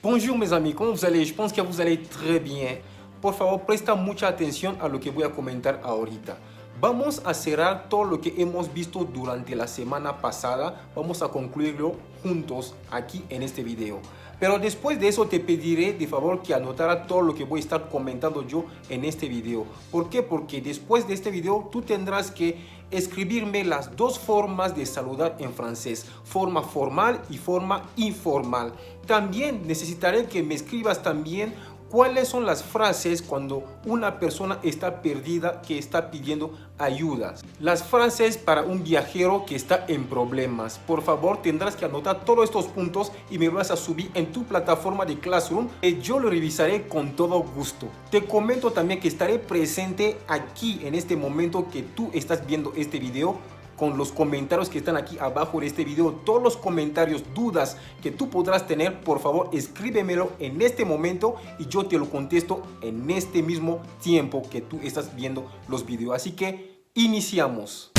Bonjour mes amis, ¿cómo vous allez? Je pense que vous allez très bien. Por favor, presta mucha atención a lo que voy a comentar ahorita. Vamos a cerrar todo lo que hemos visto durante la semana pasada. Vamos a concluirlo juntos aquí en este video. Pero después de eso te pediré de favor que anotara todo lo que voy a estar comentando yo en este video. ¿Por qué? Porque después de este video tú tendrás que escribirme las dos formas de saludar en francés, forma formal y forma informal. También necesitaré que me escribas también cuáles son las frases cuando una persona está perdida, que está pidiendo ayuda. Las frases para un viajero que está en problemas. Por favor, tendrás que anotar todos estos puntos y me vas a subir en tu plataforma de Classroom y yo lo revisaré con todo gusto. Te comento también que estaré presente aquí en este momento que tú estás viendo este video, con los comentarios que están aquí abajo de este video. Todos los comentarios, dudas que tú podrás tener, por favor escríbemelo en este momento y yo te lo contesto en este mismo tiempo que tú estás viendo los videos. Así que iniciamos.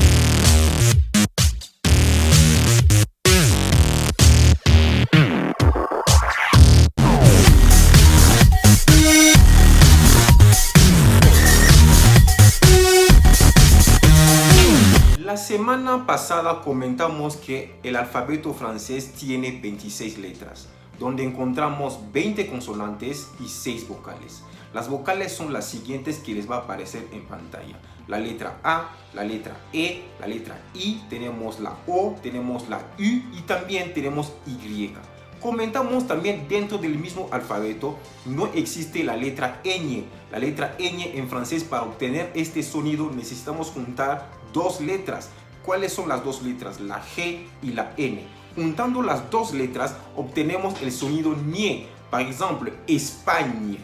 La semana pasada comentamos que el alfabeto francés tiene 26 letras, donde encontramos 20 consonantes y 6 vocales. Las vocales son las siguientes que les va a aparecer en pantalla. La letra A, la letra E, la letra I, tenemos la O, tenemos la U y también tenemos Y. Comentamos también dentro del mismo alfabeto no existe la letra ñ. La letra ñ en francés, para obtener este sonido necesitamos juntar dos letras. ¿Cuáles son las dos letras? La G y la N. Juntando las dos letras obtenemos el sonido ñ. Por ejemplo, España.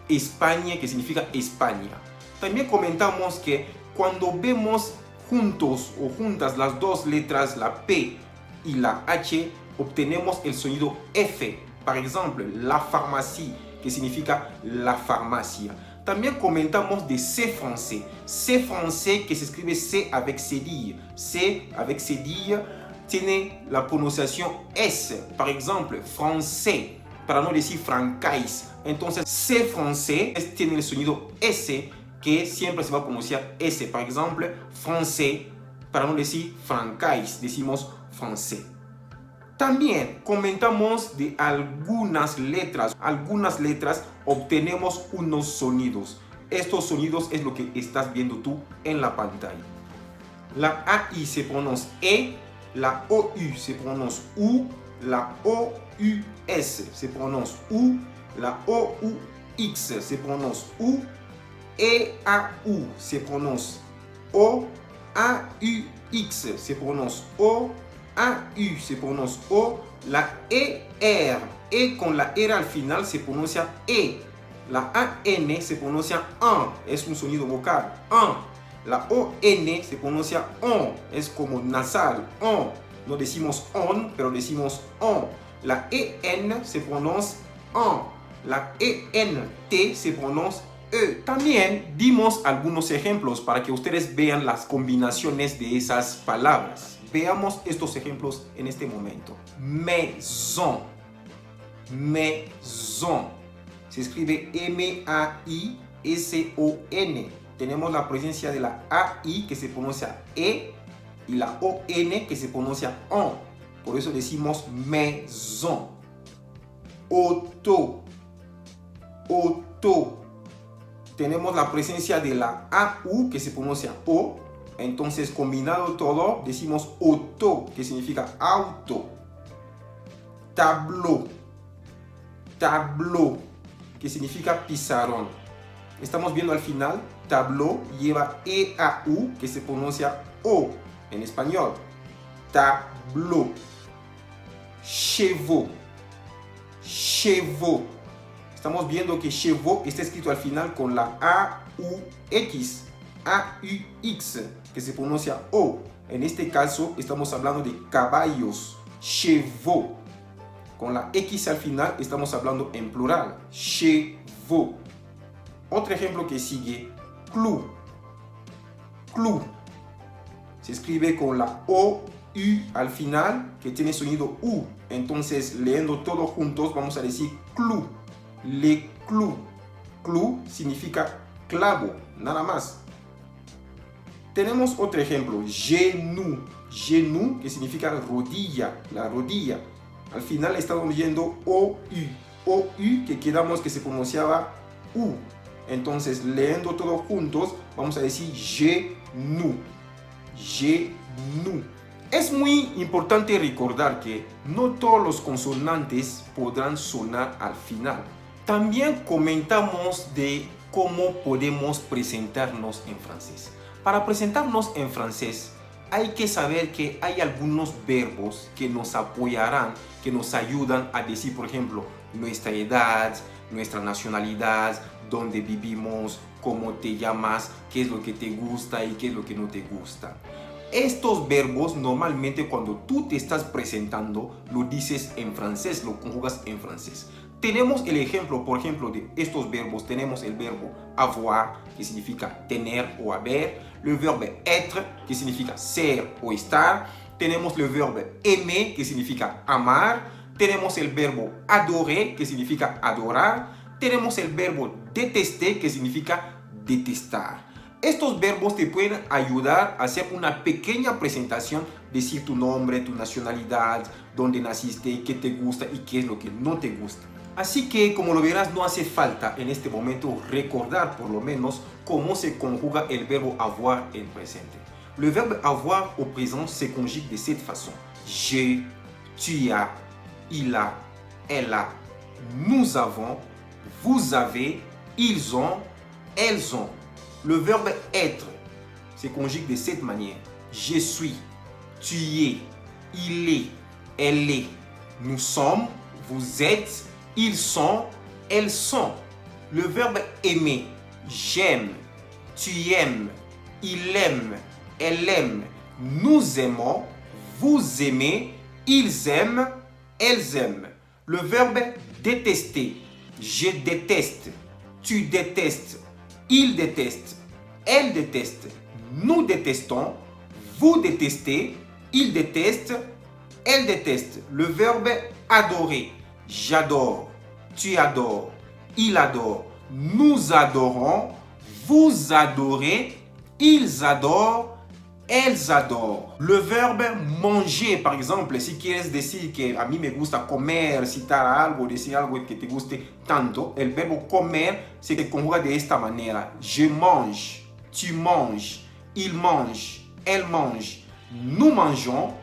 España, que significa España. También comentamos que cuando vemos juntos o juntas las dos letras, la P y la H, obtenemos el sonido F. Por ejemplo, la pharmacie, que significa la farmacia. También comentamos de C français. C français, que se escribe C avec cédille. C avec cédille tiene la pronunciación S. Por ejemplo, français, para no decir francais. Entonces, C français tiene el sonido S, que siempre se va a pronunciar S. Por ejemplo, français, para no decir francais, decimos français. También comentamos de algunas letras. Algunas letras obtenemos unos sonidos. Estos sonidos es lo que estás viendo tú en la pantalla. La AI se pronuncia E, la OU se pronuncia U, la OUS se pronuncia U, la OUX se pronuncia U, EAU se pronuncia O, AUX se pronuncia O, AU se pronuncia O, la ER, E con la R al final se pronuncia E, la AN se pronuncia AN, es un sonido vocal, AN, la ON se pronuncia ON, es como nasal, ON, no decimos ON, pero decimos ON, la EN se pronuncia AN, la ENT se pronuncia E. También dimos algunos ejemplos para que ustedes vean las combinaciones de esas palabras. Veamos estos ejemplos en este momento. Maison. Maison. Se escribe M-A-I-S-O-N. Tenemos la presencia de la A-I que se pronuncia E y la O-N que se pronuncia ON. Por eso decimos maison. Auto. Auto. Tenemos la presencia de la A-U que se pronuncia O. Entonces, combinado todo, decimos auto, que significa auto. Tableau. Tableau, que significa pizarrón. Estamos viendo al final, tableau lleva E-A-U, que se pronuncia O en español. Tableau. Chevaux. Chevaux. Estamos viendo que chevaux está escrito al final con la A-U-X. A-U-X, que se pronuncia O. En este caso estamos hablando de caballos, chevaux. Con la X al final estamos hablando en plural, chevaux. Otro ejemplo que sigue, clou. Clou. Se escribe con la O-U al final, que tiene sonido U. Entonces, leyendo todos juntos, vamos a decir clou. Le clou. Clou significa clavo, nada más. Tenemos otro ejemplo, genou. Genou, que significa rodilla, la rodilla. Al final estamos oyendo OU. OU, que quedamos que se pronunciaba U. Entonces, leyendo todos juntos, vamos a decir genou. Genou. Es muy importante recordar que no todos los consonantes podrán sonar al final. También comentamos de cómo podemos presentarnos en francés. Para presentarnos en francés, hay que saber que hay algunos verbos que nos apoyarán, que nos ayudan a decir, por ejemplo, nuestra edad, nuestra nacionalidad, dónde vivimos, cómo te llamas, qué es lo que te gusta y qué es lo que no te gusta. Estos verbos normalmente cuando tú te estás presentando lo dices en francés, lo conjugas en francés. Tenemos el ejemplo, por ejemplo, de estos verbos. Tenemos el verbo avoir, que significa tener o haber. Le verbe être, que significa ser o estar. Tenemos el verbo aimer, que significa amar. Tenemos el verbo adorer, que significa adorar. Tenemos el verbo détester, que significa detestar. Estos verbos te pueden ayudar a hacer una pequeña presentación, decir tu nombre, tu nacionalidad, dónde naciste, qué te gusta y qué es lo que no te gusta. Así que, como lo verás, no hace falta en este momento recordar por lo menos cómo se conjuga el verbo avoir en presente. Le verbe avoir au présent se conjugue de cette façon. J'ai, tu as, il a, elle a, nous avons, vous avez, ils ont, elles ont. Le verbe être se conjugue de cette manière. Je suis, tu es, il est, elle est, nous sommes, vous êtes, ils sont, elles sont. Le verbe aimer. J'aime, tu aimes, il aime, elle aime, nous aimons, vous aimez, ils aiment, elles aiment. Le verbe détester. Je déteste, tu détestes, il déteste, elle déteste, nous détestons, vous détestez, il déteste, elle déteste. Le verbe adorer. J'adore, tu adores, il adore, nous adorons, vous adorez, ils adorent, elles adorent. Le verbe manger, par exemple, si quieres decir que a mí me gusta comer, citar algo, decir algo que te guste tanto, el verbo comer se conjuga de esta manera. Je mange, tu manges, il mange, elle mange, nous mangeons,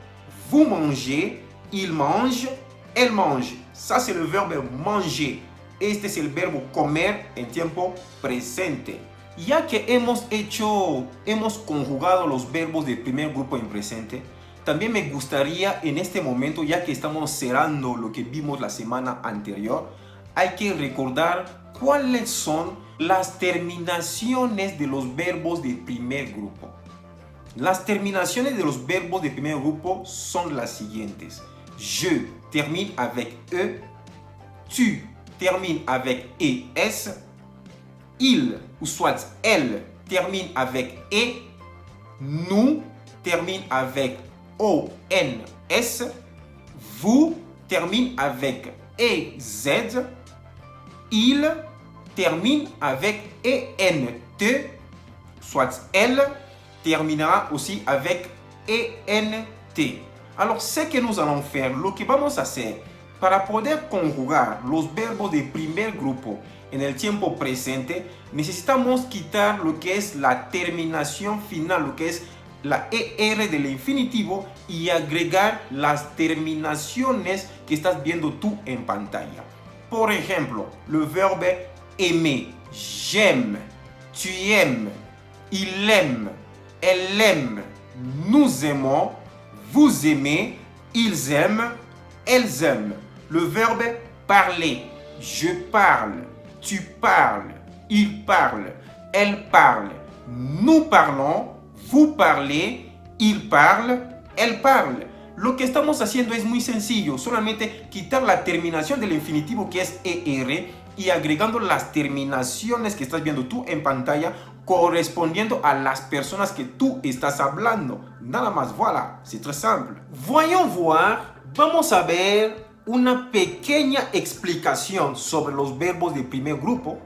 vous mangez, il mange, elle mange. Ça, c'est le verbe manger. Este es el verbo comer en tiempo presente. Ya que hemos conjugado los verbos del primer grupo en presente, también me gustaría en este momento, ya que estamos cerrando lo que vimos la semana anterior, hay que recordar cuáles son las terminaciones de los verbos del primer grupo. Las terminaciones de los verbos del primer grupo son las siguientes. Je termine avec E, tu termine avec ES, il ou soit elle termine avec E, nous termine avec ONS, vous termine avec EZ, il termine avec ENT, soit elle terminera aussi avec ENT. Alors, ce que nous allons faire, lo que vamos a hacer para poder conjugar los verbos del primer grupo en el tiempo presente, necesitamos quitar lo que es la terminación final, lo que es la ER del infinitivo y agregar las terminaciones que estás viendo tú en pantalla. Por ejemplo, le verbe aimer. J'aime, tu aimes, il aime, elle aime, nous aimons, vous aimez, ils aiment, elles aiment. Le verbe parler. Je parle, tu parles, il parle, elle parle, nous parlons, vous parlez, il parle, elle parle. Lo que estamos haciendo es muy sencillo, solamente quitar la terminación del infinitivo que es ER y agregando las terminaciones que estás viendo tú en pantalla correspondiendo a las personas que tú estás hablando. Nada más, voilà, c'est très simple. Voyons voir Vamos a ver una pequeña explicación sobre los verbos de primer grupo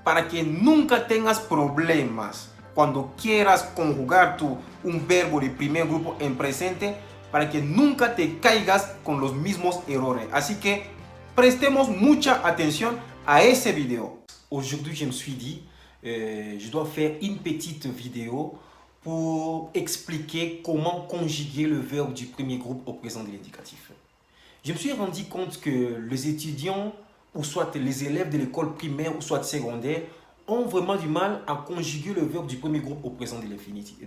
para que nunca tengas problemas cuando quieras conjugar un verbo de primer grupo en presente, para que nunca te caigas con los mismos errores. Así que prestemos mucha atención a ese video. Aujourd'hui, je me suis dit, je dois faire une petite vidéo pour expliquer comment conjuguer le verbe du premier groupe au présent de l'indicatif. Je me suis rendu compte que les étudiants, ou soit les élèves de l'école primaire ou soit secondaire, ont vraiment du mal à conjuguer le verbe du premier groupe au présent de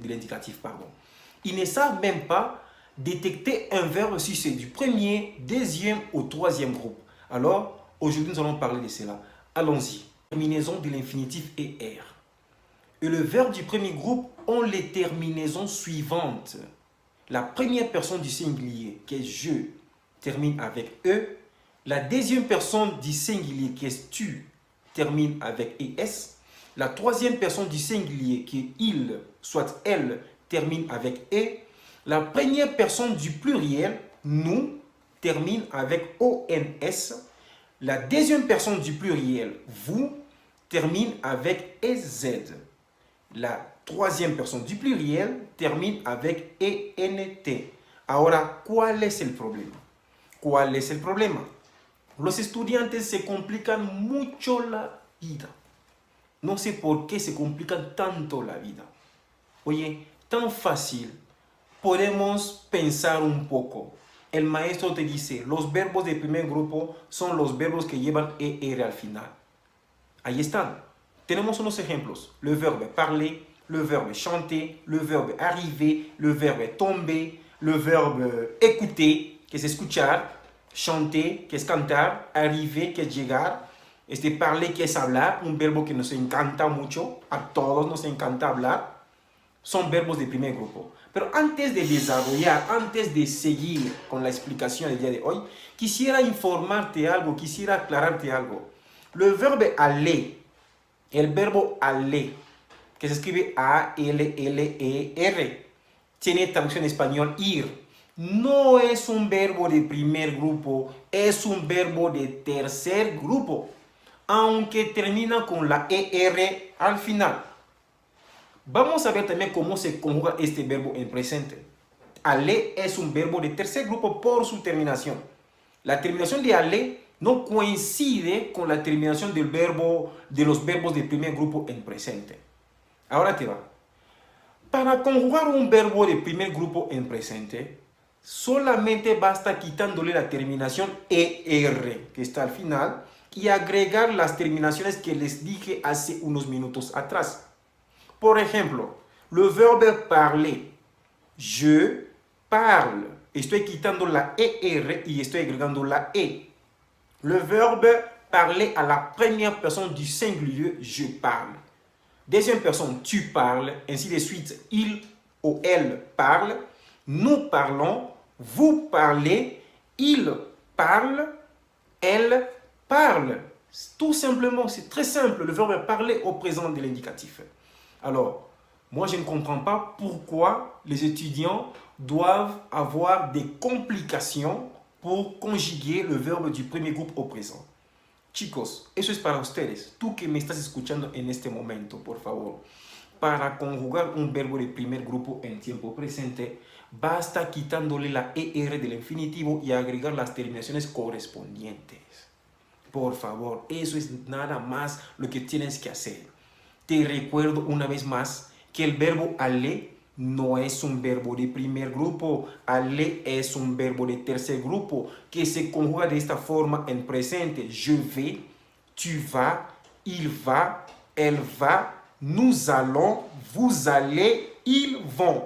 l'indicatif. Ils ne savent même pas détecter un verbe si c'est du premier, deuxième ou troisième groupe. Alors, aujourd'hui, nous allons parler de cela. Allons-y. Terminaison de l'infinitif ER. Et le verbe du premier groupe ont les terminaisons suivantes. La première personne du singulier, qui est je, termine avec E. La deuxième personne du singulier, qui est tu, termine avec ES. La troisième personne du singulier, qui est il, soit elle, termine avec E. La première personne du pluriel, nous, termine avec ONS. La deuxième personne du pluriel, vous, termine avec EZ. La troisième personne du pluriel termine avec ENT. Ahora, ¿cuál es el problema? ¿Cuál es el problema? Los estudiantes se complican mucho la vida. No sé por qué se complican tanto la vida. Oye, tan fácil. Podemos pensar un poco. El maestro te dice, los verbos de primer grupo son los verbos que llevan ER al final. Ahí están. Tenemos unos ejemplos. Le verbe parler, le verbe chanter, le verbe arriver, le verbe tomber, le verbe écouter, que es escuchar, chanter, que es cantar, arriver, que es llegar, parler, que es hablar, un verbo que nos encanta mucho, a todos nos encanta hablar, son verbos de primer grupo. Pero antes de desarrollar, antes de seguir con la explicación del día de hoy, quisiera informarte algo, quisiera aclararte algo. Le verbe aller, el verbo aller, que se escribe A-L-L-E-R, tiene traducción en español ir. No es un verbo de primer grupo, es un verbo de tercer grupo, aunque termina con la ER al final. Vamos a ver también cómo se conjuga este verbo en presente. Aller es un verbo de tercer grupo por su terminación. La terminación de aller no coincide con la terminación de los verbos de primer grupo en presente. Ahora te va. Para conjugar un verbo de primer grupo en presente, solamente basta quitándole la terminación ER, que está al final, y agregar las terminaciones que les dije hace unos minutos atrás. Por ejemplo, le verbe parler. Je parle. Estoy quitando la ER y estoy agregando la E. Le verbe parler à la première personne du singulier, je parle. Deuxième personne, tu parles. Ainsi de suite, il ou elle parle. Nous parlons. Vous parlez. Il parle. Elle parle. Tout simplement, c'est très simple. Le verbe parler au présent de l'indicatif. Alors, moi, je ne comprends pas pourquoi les étudiants doivent avoir des complications pour conjuguer le verbe du premier groupe au présent. Chicos, eso es para ustedes. Tú que me estás escuchando en este momento, por favor. Para conjugar un verbo de primer grupo en tiempo presente, basta quitándole la ER del infinitivo y agregar las terminaciones correspondientes. Por favor, eso es nada más lo que tienes que hacer. Te recuerdo una vez más que el verbo aller no es un verbo de primer grupo. Aller es un verbo de tercer grupo que se conjuga de esta forma en presente. Je vais, tu vas, il va, elle va, nous allons, vous allez, ils vont.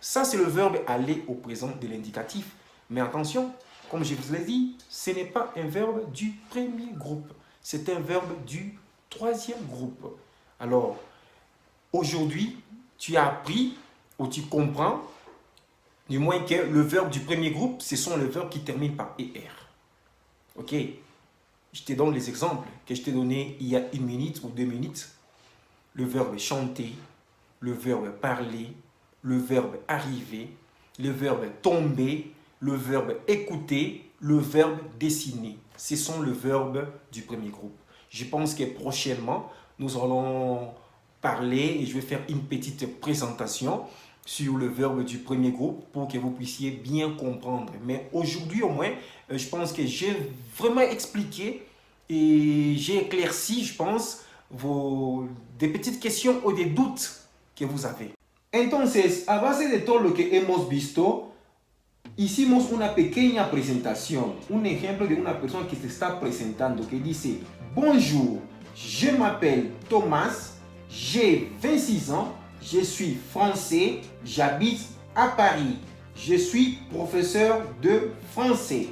Ça, c'est le verbe aller au présent de l'indicatif. Mais attention, comme je vous l'ai dit, ce n'est pas un verbe du premier groupe. C'est un verbe du troisième groupe. Alors, aujourd'hui, tu as appris ou tu comprends, du moins que le verbe du premier groupe, ce sont les verbes qui terminent par ER. Ok? Je te donne les exemples que je t'ai donnés il y a 1 minute ou 2 minutes. Le verbe chanter, le verbe parler, le verbe arriver, le verbe tomber, le verbe écouter, le verbe dessiner. Ce sont les verbes du premier groupe. Je pense que prochainement, nous allons parler et je vais faire une petite présentation sur le verbe du premier groupe pour que vous puissiez bien comprendre. Mais aujourd'hui au moins, je pense que j'ai vraiment expliqué et j'ai éclairci, je pense, des petites questions ou des doutes que vous avez. Entonces, a base de todo lo que hemos visto, hicimos una pequeña presentación, un ejemplo de una persona que se está presentando, que dice: Bonjour, je m'appelle Thomas, j'ai 26 ans, je suis français, j'habite à Paris, je suis profesor de français.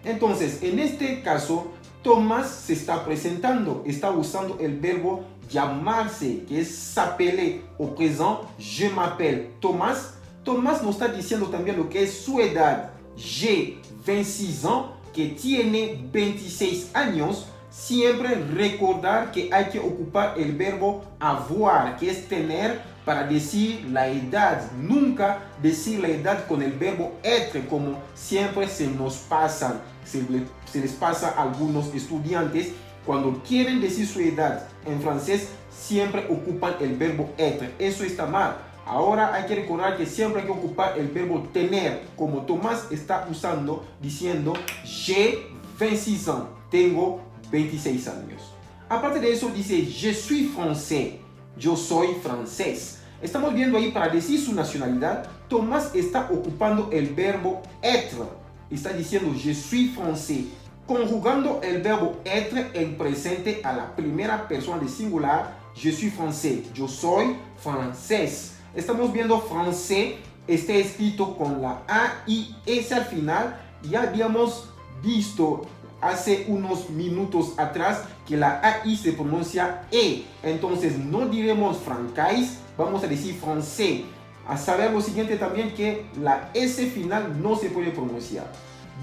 Entonces, en este caso, Tomás se está presentando, está usando el verbo llamarse, que es s'appeler au présent. Je m'appelle Tomás. Tomás nos está diciendo también lo que es su edad. J'ai 26 ans, que tiene 26 años. Siempre recordar que hay que ocupar el verbo avoir, que es tener, para decir la edad. Nunca decir la edad con el verbo être, como siempre se nos pasa, se les pasa a algunos estudiantes. Cuando quieren decir su edad en francés, siempre ocupan el verbo être. Eso está mal. Ahora hay que recordar que siempre hay que ocupar el verbo tener, como Tomás está usando, diciendo j'ai 26 ans, tengo 26 años. Aparte de eso, dice je suis français, yo soy francés. Estamos viendo ahí, para decir su nacionalidad, Tomás está ocupando el verbo être. Está diciendo je suis français, conjugando el verbo être en presente a la primera persona de singular. Je suis français, yo soy francés. Estamos viendo français, está escrito con la A y S al final. Ya habíamos visto hace unos minutos atrás que la AI se pronuncia E. Entonces no diremos francais, vamos a decir français. A saber lo siguiente también, que la S final no se puede pronunciar.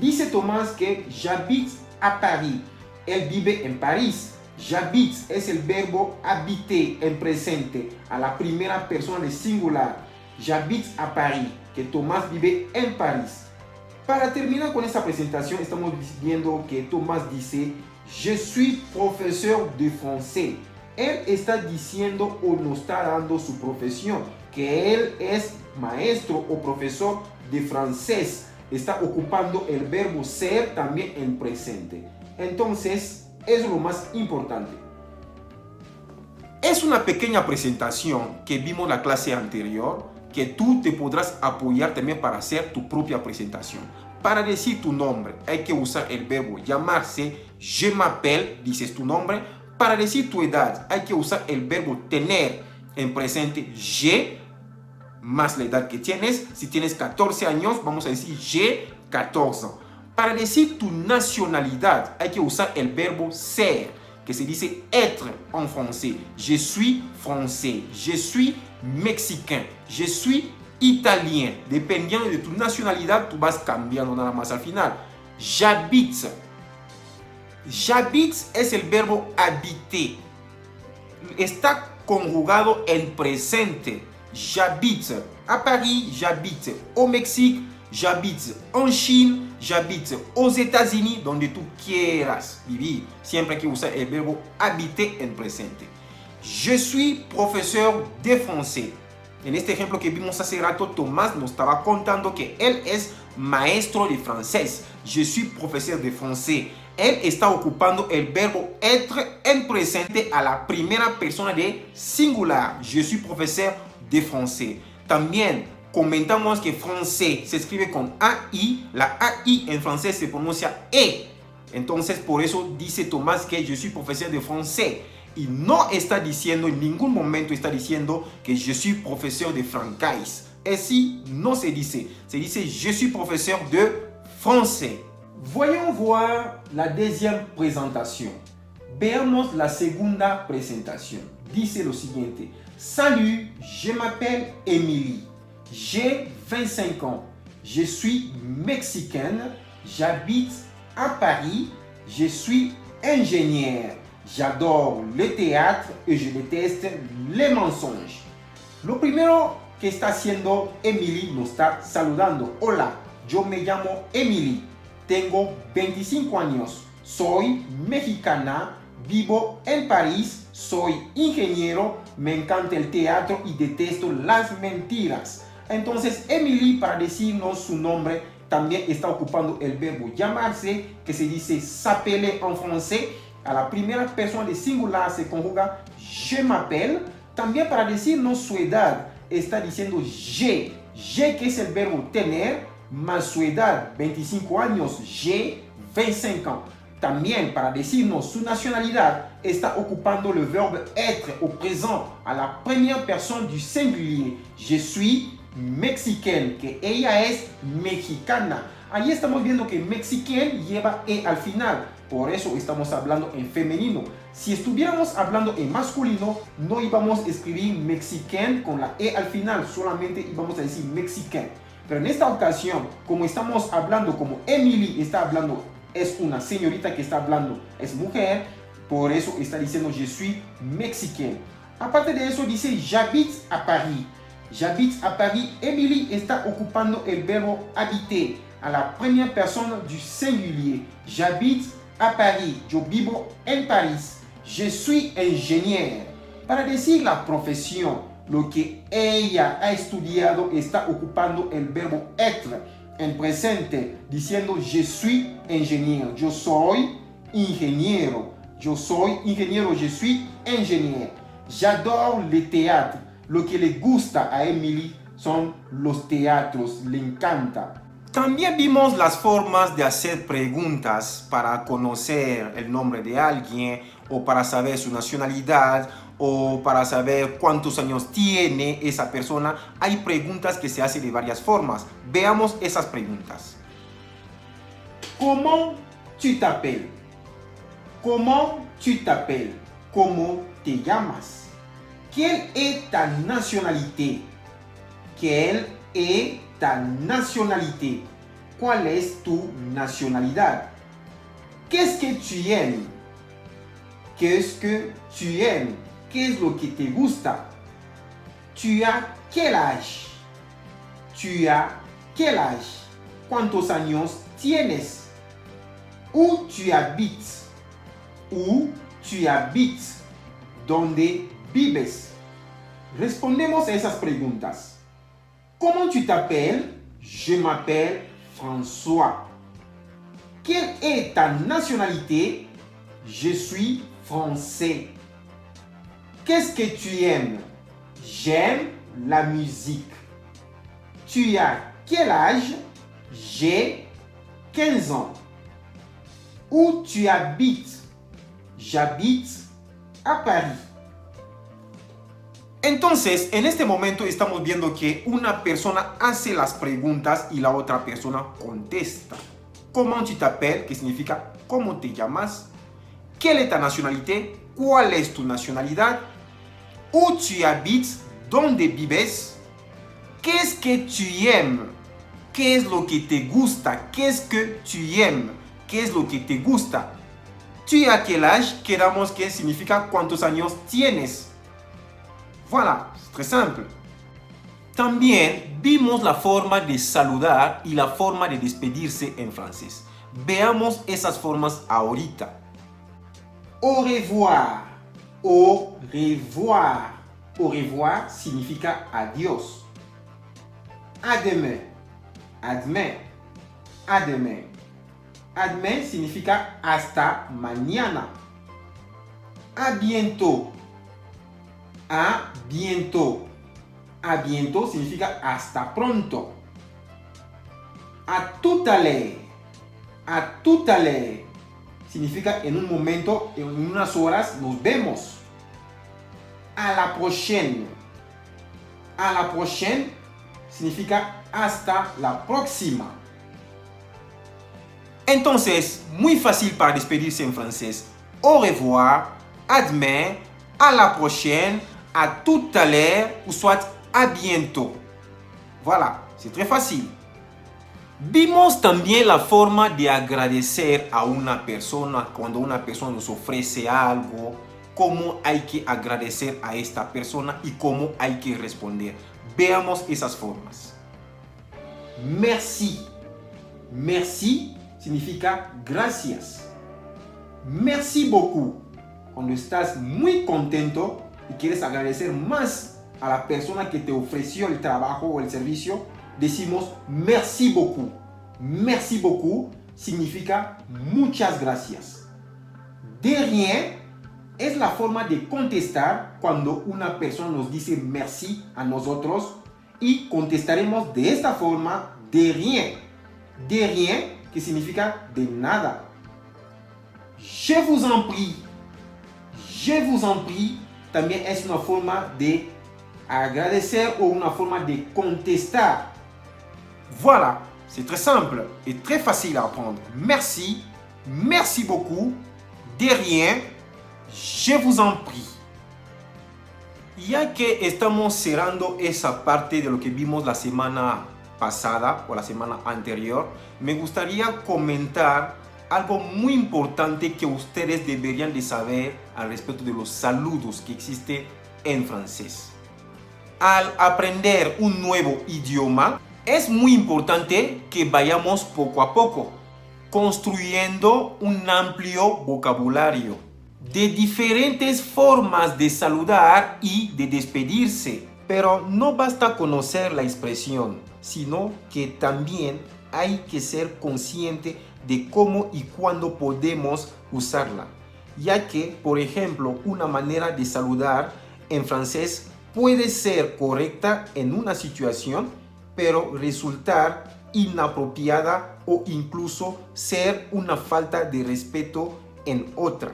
Dice Tomás que j'habite à Paris. Él vive en París. J'habite es el verbo habiter en presente a la primera persona de singular. J'habite à Paris, que Tomás vive en París. Para terminar con esta presentación, estamos viendo que Tomás dice je suis professeur de français. Él está diciendo o nos está dando su profesión, que él es maestro o profesor de francés. Está ocupando el verbo ser también en presente. Entonces, es lo más importante. Es una pequeña presentación que vimos la clase anterior, que tú te podrás apoyar también para hacer tu propia presentación. Para decir tu nombre hay que usar el verbo llamarse, je m'appelle, dices tu nombre. Para decir tu edad hay que usar el verbo tener en presente, je, más la edad que tienes. Si tienes 14 años, vamos a decir j'ai 14 ans. Para decir tu nacionalidad hay que usar el verbo ser, que se dice être en français. Je suis français, je suis mexicain, je suis italien. Dependiendo de tu nacionalidad, tú vas cambiando nada más al final. J'habite. J'habite es el verbo habiter. Está conjugado en presente. J'habite à Paris, j'habite au Mexique, j'habite en Chine, j'habite aux États-Unis, donde tú quieras vivir. Siempre hay que usar el verbo habiter en presente. Je suis professeur de français. En este ejemplo que vimos hace rato, Tomás nos estaba contando que él es maestro de francés. Je suis professeur de français. Él está ocupando el verbo être en presente a la primera persona de singular. Je suis professeur de français. También comentamos que français se escribe con AI. La AI en francés se pronuncia E. Entonces, por eso dice Tomás que je suis professeur de français. Y no está diciendo, en ningún momento está diciendo que je suis professeur de francais. Así no se dice. Se dice je suis professeur de français. Voyons voir la deuxième présentation. Veamos la segunda presentación. Dice lo siguiente. Salut, je m'appelle Émilie. J'ai 25 ans. Je suis mexicaine. J'habite à Paris. Je suis ingénieure. J'adore le théâtre et je déteste les mensonges. Lo primero que está haciendo Emily nos está saludando. Hola, yo me llamo Emily, tengo 25 años, soy mexicana, vivo en París, soy ingeniero, me encanta el teatro y detesto las mentiras. Entonces Emily, para decirnos su nombre, también está ocupando el verbo llamarse, que se dice s'appeler en francés. A la primera persona de singular se conjuga je m'appelle. También para decirnos su edad, está diciendo je, que es el verbo tener, más su edad, 25 años, j'ai 25 ans. También para decirnos su nacionalidad, está ocupando le verbe être au présent, a la première personne du singulier. Je suis mexicaine, que ella es mexicana. Ahí estamos viendo que mexicaine lleva e al final, por eso estamos hablando en femenino. Si estuviéramos hablando en masculino, no íbamos a escribir mexicaine con la e al final, solamente íbamos a decir mexicain. Pero en esta ocasión, como estamos hablando, como Emily está hablando, es una señorita que está hablando, es mujer, por eso está diciendo je suis mexicaine. Aparte de eso dice j'habite à Paris. J'habite à Paris. Emily está ocupando el verbo habiter a la primera persona du singulier. J'habite à Paris. Yo vivo en París. Je suis ingénieur. Para decir la profesión, lo que ella ha estudiado, está ocupando el verbo être en presente, diciendo je suis ingénieur. Yo soy ingeniero. Yo soy ingeniero. Je suis ingénieur. J'adore le théâtre. Lo que le gusta a Emily son los teatros, le encanta. También vimos las formas de hacer preguntas para conocer el nombre de alguien o para saber su nacionalidad o para saber cuántos años tiene esa persona. Hay preguntas que se hacen de varias formas. Veamos esas preguntas. ¿Cómo tu t'appelles? ¿Cómo tu t'appelles? ¿Cómo te llamas? Quelle est ta nationalité? Quelle est ta nationalité? ¿Cuál es tu nacionalidad? Qu'est-ce que tu aimes? Qu'est-ce que tu aimes? ¿Qué es lo que te gusta? Tu as quel âge? Tu as quel âge? ¿Cuántos años tienes? Où tu habites? Où tu habites? ¿Dónde vives? Respondemos a esas preguntas. ¿Cómo tu t'appelles? Je m'appelle François. Quelle est ta nationalité? Je suis français. Qu'est-ce que tu aimes? J'aime la musique. Tu as quel âge? J'ai 15 ans. Où tu habites? J'habite a Paris. Entonces, en este momento estamos viendo que una persona hace las preguntas y la otra persona contesta. ¿Cómo tu t'appelles? Que significa ¿cómo te llamas? ¿Quelle est ta nationalité? ¿Cuál es tu nacionalidad? ¿Où tu habites? ¿Dónde vives? ¿Qu'est-ce que tu aimes? ¿Qué es lo que te gusta? ¿Qu'est-ce que tu aimes? ¿Qué es lo que te gusta? Tu as quel âge? Quedamos que significa cuántos años tienes. Voilà, c'est très simple. También vimos la forma de saludar y la forma de despedirse en francés. Veamos esas formas ahorita. Au revoir. Au revoir. Au revoir significa adiós. À demain. À demain. À demain. À demain significa hasta mañana. À bientôt. A bientôt. A bientôt significa hasta pronto. A tout à l'heure. A tout à l'heure significa en un momento, en unas horas nos vemos. A la prochaine. A la prochaine significa hasta la próxima. Entonces, muy fácil para despedirse en francés. Au revoir, à demain, à la prochaine, à tout à l'heure ou soit à bientôt. Voilà, c'est très facile. Vimos también la forma de agradecer a una persona cuando una persona nos ofrece algo, cómo hay que agradecer a esta persona y cómo hay que responder. Veamos esas formas. Merci. Merci significa gracias. Merci beaucoup. Cuando estás muy contento y quieres agradecer más a la persona que te ofreció el trabajo o el servicio, decimos merci beaucoup. Merci beaucoup significa muchas gracias. De rien es la forma de contestar cuando una persona nos dice merci a nosotros y contestaremos de esta forma, de rien. De rien, que significa de nada. Je vous en prie. Je vous en prie también es una forma de agradecer o una forma de contestar. Voilà, c'est très simple et très facile à apprendre. Merci, merci beaucoup, de rien, je vous en prie. Ya que estamos cerrando esa parte de lo que vimos la semana pasada o la semana anterior, me gustaría comentar algo muy importante que ustedes deberían de saber al respecto de los saludos que existen en francés. Al aprender un nuevo idioma, es muy importante que vayamos poco a poco, construyendo un amplio vocabulario de diferentes formas de saludar y de despedirse. Pero no basta conocer la expresión, sino que también hay que ser consciente de cómo y cuándo podemos usarla, ya que, por ejemplo, una manera de saludar en francés puede ser correcta en una situación, pero resultar inapropiada o incluso ser una falta de respeto en otra.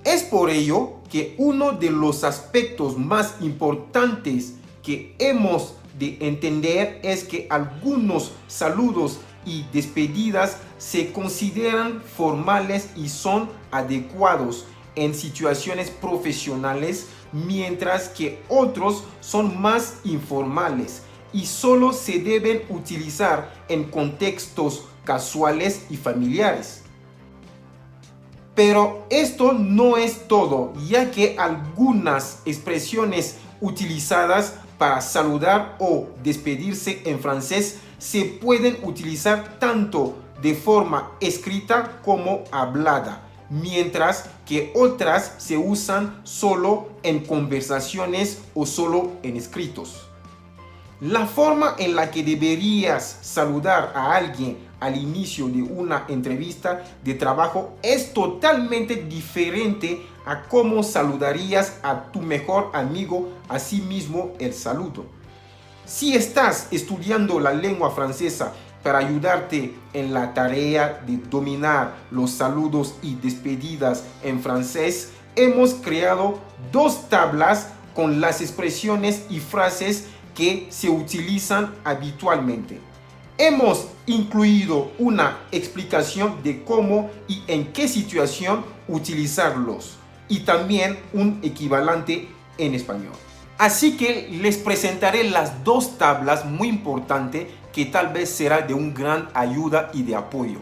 Es por ello que uno de los aspectos más importantes que hemos de entender es que algunos saludos y despedidas se consideran formales y son adecuados en situaciones profesionales, mientras que otros son más informales y solo se deben utilizar en contextos casuales y familiares. Pero esto no es todo, ya que algunas expresiones utilizadas para saludar o despedirse en francés se pueden utilizar tanto de forma escrita como hablada, mientras que otras se usan solo en conversaciones o solo en escritos. La forma en la que deberías saludar a alguien al inicio de una entrevista de trabajo es totalmente diferente a cómo saludarías a tu mejor amigo, asimismo el saludo. Si estás estudiando la lengua francesa para ayudarte en la tarea de dominar los saludos y despedidas en francés, hemos creado 2 tablas con las expresiones y frases que se utilizan habitualmente. Hemos incluido una explicación de cómo y en qué situación utilizarlos y también un equivalente en español. Así que les presentaré las 2 tablas muy importantes que tal vez será de un gran ayuda y de apoyo.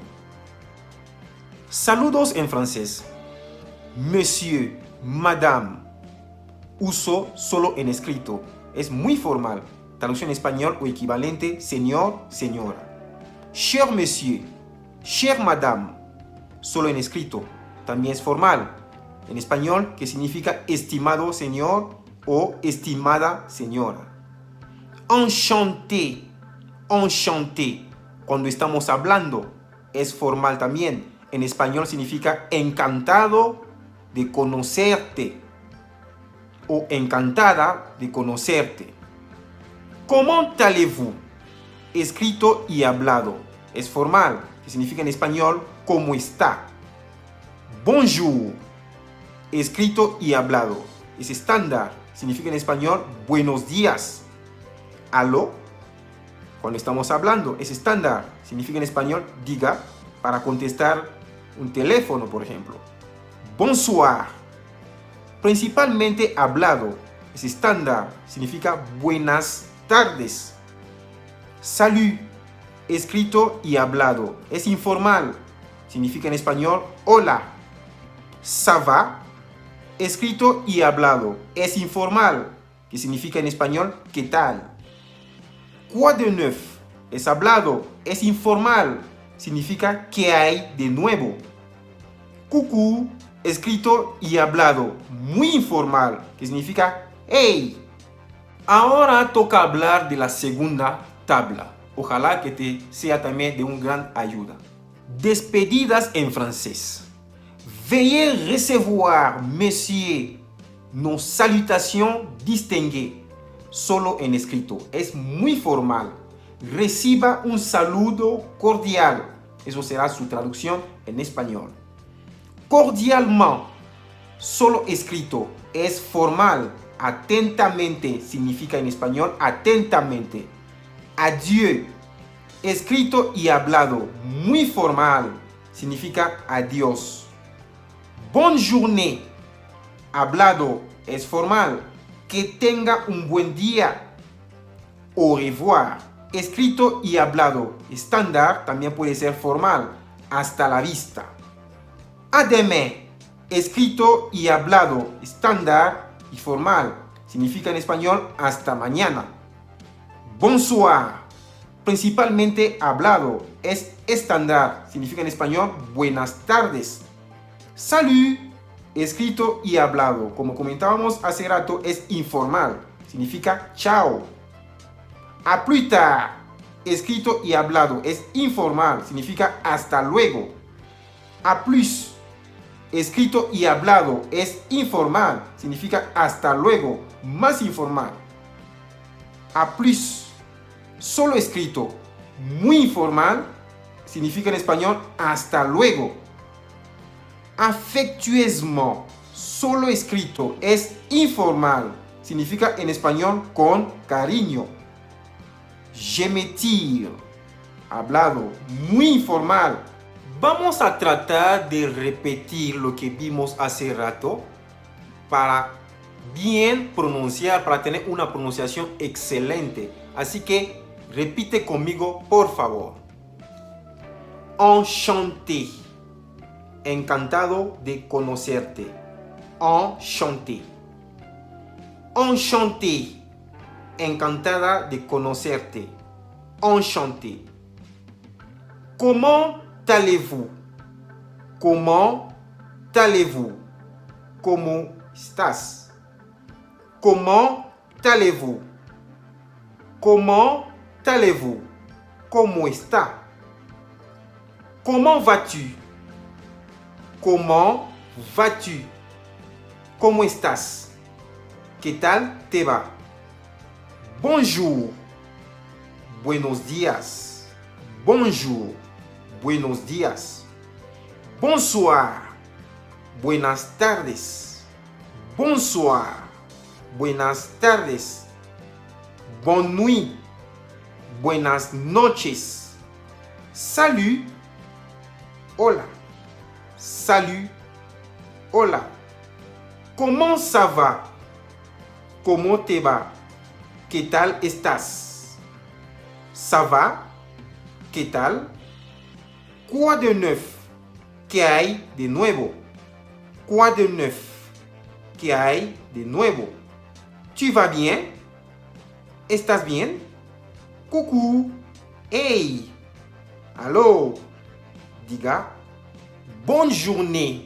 Saludos en francés. Monsieur, madame. Uso solo en escrito. Es muy formal. Traducción en español o equivalente, señor, señora. Cher monsieur, chère madame. Solo en escrito. También es formal. En español, que significa estimado señor o estimada señora. Enchanté, enchanté. Cuando estamos hablando, es formal también. En español significa encantado de conocerte o encantada de conocerte. Comment allez-vous? Escrito y hablado. Es formal, que significa en español ¿cómo está? Bonjour. Escrito y hablado. Es estándar, significa en español buenos días. Aló. Cuando estamos hablando, es estándar, significa en español diga para contestar un teléfono, por ejemplo. Bonsoir. Principalmente hablado, es estándar, significa buenas tardes. Salut, escrito y hablado, es informal, significa en español hola. Ça va, escrito y hablado, es informal, que significa en español ¿qué tal? Quoi de neuf, es hablado, es informal, significa que hay de nuevo. Coucou, escrito y hablado, muy informal, que significa hey. Ahora toca hablar de la segunda tabla. Ojalá que te sea también de un gran ayuda. Despedidas en francés. Veuillez recevoir, monsieur, nos salutations distinguées. Solo en escrito. Es muy formal. Reciba un saludo cordial. Eso será su traducción en español. Cordialement. Solo escrito. Es formal. Atentamente significa en español atentamente. Adieu. Escrito y hablado. Muy formal. Significa adiós. Bonne journée. Hablado es formal. Que tenga un buen día. Au revoir. Escrito y hablado. Estándar también puede ser formal. Hasta la vista. A demain. Escrito y hablado. Estándar y formal. Significa en español hasta mañana. Bonsoir. Principalmente hablado. Es estándar. Significa en español buenas tardes. Salut. Escrito y hablado. Como comentábamos hace rato, es informal. Significa chao. A plus tard. Escrito y hablado. Es informal. Significa hasta luego. A plus. Escrito y hablado. Es informal. Significa hasta luego. Más informal. A plus. Solo escrito. Muy informal. Significa en español hasta luego. Affectueusement. Solo escrito. Es informal. Significa en español con cariño. Je me tire. Hablado. Muy informal. Vamos a tratar de repetir lo que vimos hace rato para bien pronunciar, para tener una pronunciación excelente. Así que repite conmigo, por favor. Enchanté. Encantado de conocerte. Enchanté. Enchanté. Encantada de conocerte. Enchanté. Comment allez-vous? Comment allez-vous? ¿Cómo estás? Comment allez-vous? Comment allez-vous? ¿Cómo está? Comment vas-tu? Comment vas-tu? ¿Cómo estás? ¿Qué tal te va? Bonjour. Buenos días. Bonjour. Buenos días. Bonsoir. Buenas tardes. Bonsoir. Buenas tardes. Bonne nuit. Buenas noches. Salut. Hola. Salut. Hola. ¿Cómo ça va? ¿Cómo te va? ¿Qué tal estás? Ça va? ¿Qué tal? Quoi de neuf? ¿Qué hay de nuevo? Quoi de neuf? ¿Qué hay de nuevo? ¿Tu vas bien? ¿Estás bien? Coucou. Hey. Aló. Diga. Bonne journée.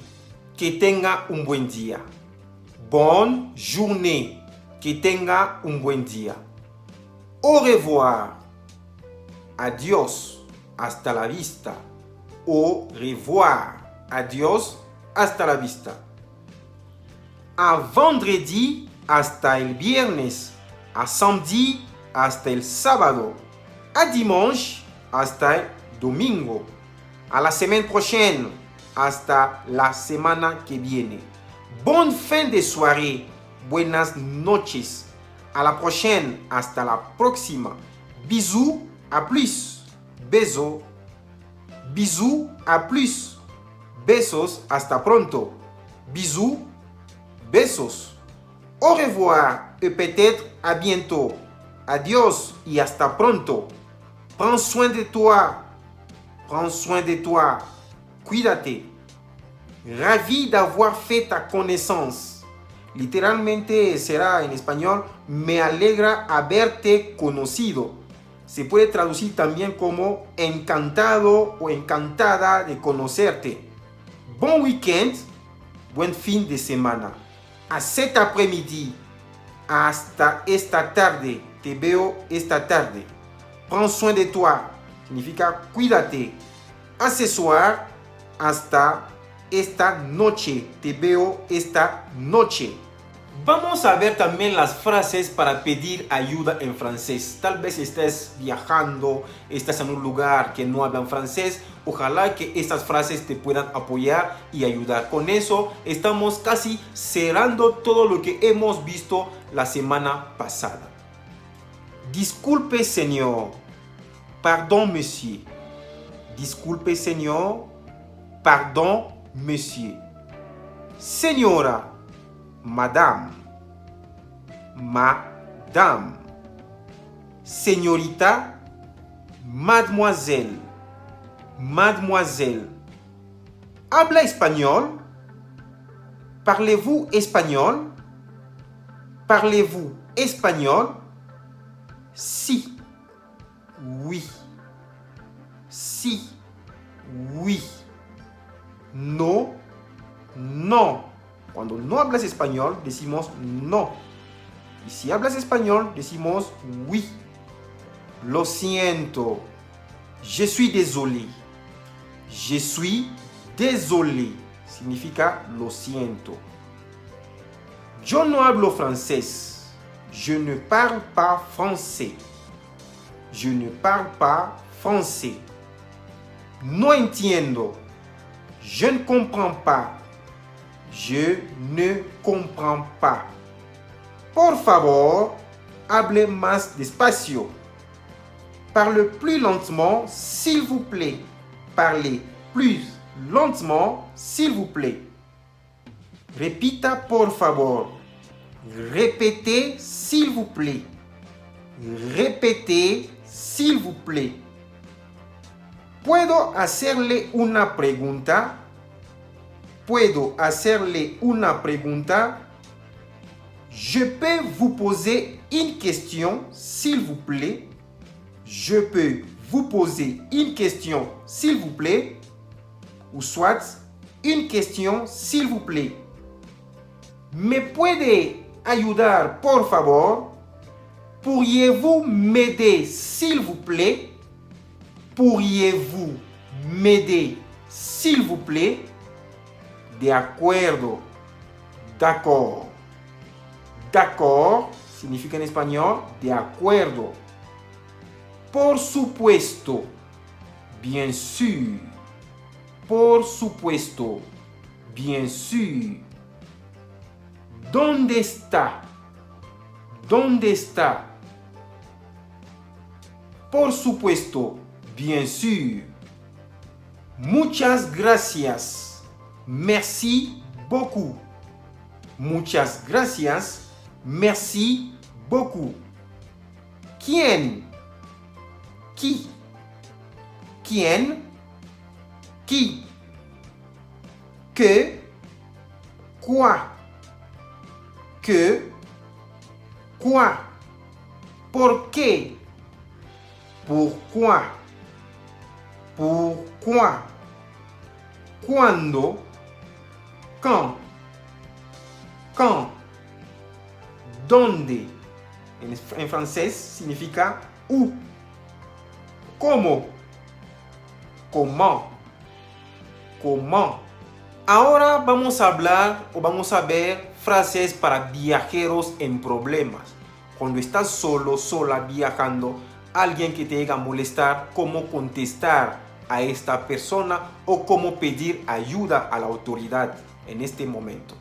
Que tenga un buen día. Bonne journée. Que tenga un buen día. Au revoir. Adiós. Hasta la vista. Au revoir. Adiós. Hasta la vista. A vendredi hasta el viernes. A samedi hasta el sábado. A dimanche hasta el domingo. A la semaine prochaine hasta la semana que viene. Bonne fin de soirée. Buenas noches. A la prochaine. Hasta la próxima. Bisous. A plus. Beso. Bisous. A plus. Besos. Hasta pronto. Bisous. Besos. Au revoir et peut-être à bientôt. Adiós y hasta pronto. Prends soin de toi. Prends soin de toi. Cuídate. Ravi d'avoir fait ta connaissance. Literalmente será en español, me alegra haberte conocido. se puede traducir también como encantado o encantada de conocerte. Bon week-end, buen fin de semana. A cet après-midi, hasta esta tarde, te veo esta tarde. Prends soin de toi, significa cuídate. A ce soir, hasta esta noche, te veo esta noche. Vamos a ver también las frases para pedir ayuda en francés. Tal vez estés viajando, estás en un lugar que no hablan francés. Ojalá que estas frases te puedan apoyar y ayudar. Con eso estamos casi cerrando todo lo que hemos visto la semana pasada. Disculpe, señor. Pardon, monsieur. Disculpe, señor. Pardon, monsieur. Señora. Madame, madame, señorita, mademoiselle, mademoiselle. ¿Habla español? Parlez-vous espagnol? Parlez-vous espagnol? Sí, oui, sí, oui. No, no. Cuando no hablas español, decimos no. Y si hablas español, decimos oui. Lo siento. Je suis désolé. Je suis désolé. Significa lo siento. Yo no hablo francés. Je ne parle pas français. Je ne parle pas français. No entiendo. Je ne comprends pas. Je ne comprends pas. Por favor, hable más despacio. Parle plus lentement, s'il vous plaît. Parlez plus lentement, s'il vous plaît. Repita, por favor. Répétez, s'il vous plaît. Répétez, s'il vous plaît. ¿Puedo hacerle una pregunta? ¿Puedo hacerle una pregunta? Je peux vous poser une question, s'il vous plaît. Je peux vous poser une question, s'il vous plaît. Ou soit, une question, s'il vous plaît. ¿Me puede ayudar, por favor? Pourriez-vous m'aider, s'il vous plaît? Pourriez-vous m'aider, s'il vous plaît? De acuerdo. D'accord. D'accord significa en español de acuerdo. Por supuesto. Bien sûr. Por supuesto. Bien sûr. ¿Dónde está? ¿Dónde está? Por supuesto. Bien sûr. Muchas gracias. Merci beaucoup. Muchas gracias. Merci beaucoup. ¿Quién? Qui? ¿Quién? Qui? Que? Quoi? Que? Quoi? ¿Por qué? Pourquoi? Pourquoi? ¿Cuándo? Quand? Quand? ¿Dónde? En francés significa où. ¿Cómo? Comment? Comment? Ahora vamos a hablar o vamos a ver frases para viajeros en problemas. Cuando estás solo, sola, viajando, alguien que te llega a molestar, cómo contestar a esta persona o cómo pedir ayuda a la autoridad en este momento.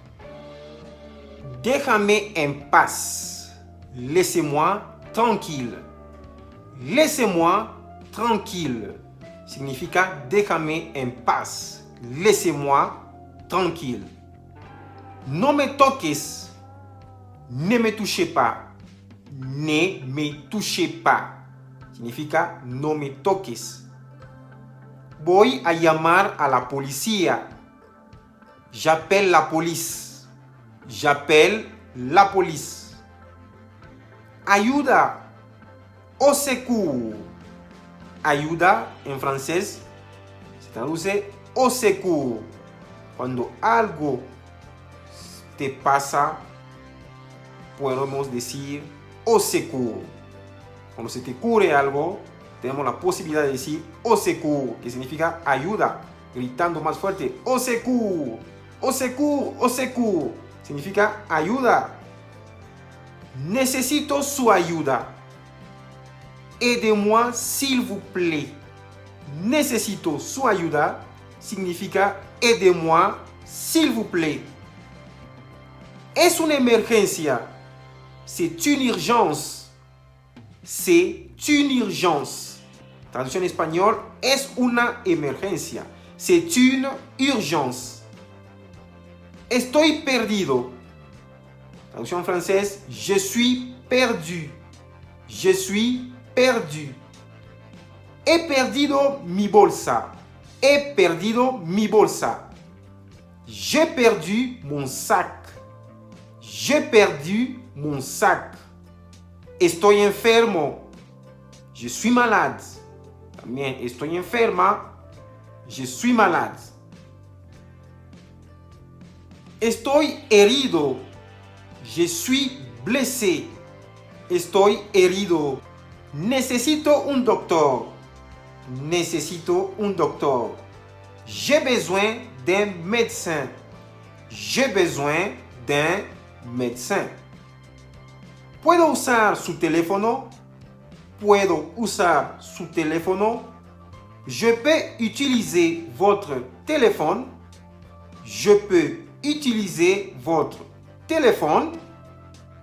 Déjame en paz. Laissez-moi tranquille. Laissez-moi tranquille. Significa déjame en paz. Laissez-moi tranquille. No me toques. Ne me touchez pas. Ne me touchez pas. Significa no me toques. Voy a llamar a la policía. J'appelle la police. J'appelle la police. Ayuda. au secours. Ayuda en francés se traduce au secours. Cuando algo te pasa, podemos decir au secours. Cuando se te ocurre algo, tenemos la posibilidad de decir au secours, que significa ayuda, gritando más fuerte, au secours, au secours, au secours, significa ayuda. Necesito su ayuda. Aidez-moi s'il vous plaît. Necesito su ayuda significa aidez-moi s'il vous plaît. Es una emergencia. C'est une urgence. C'est une urgence. Traducción en español, es una emergencia. C'est une urgence. Estoy perdido. Traducción en francés, je suis perdu. Je suis perdu. He perdido mi bolsa. He perdido mi bolsa. J'ai perdu mon sac. J'ai perdu mon sac. Estoy enfermo. Je suis malade. También estoy enferma. Je suis malade. Estoy herido. Je suis blessé. Estoy herido. Necesito un doctor. Necesito un doctor. J'ai besoin d'un médecin. J'ai besoin d'un médecin. ¿Puedo usar su teléfono? ¿Puedo usar su teléfono? Je peux utiliser votre téléphone. Je peux utiliser votre téléphone.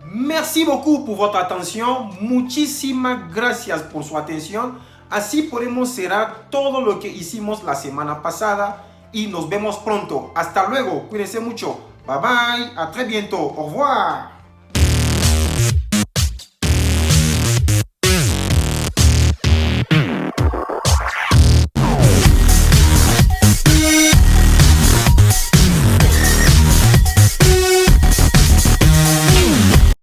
Merci beaucoup por votre atención. Muchísimas gracias por su atención. Así podemos cerrar todo lo que hicimos la semana pasada y nos vemos pronto. Hasta luego. Cuídense mucho. Bye bye. A très bientôt. Au revoir.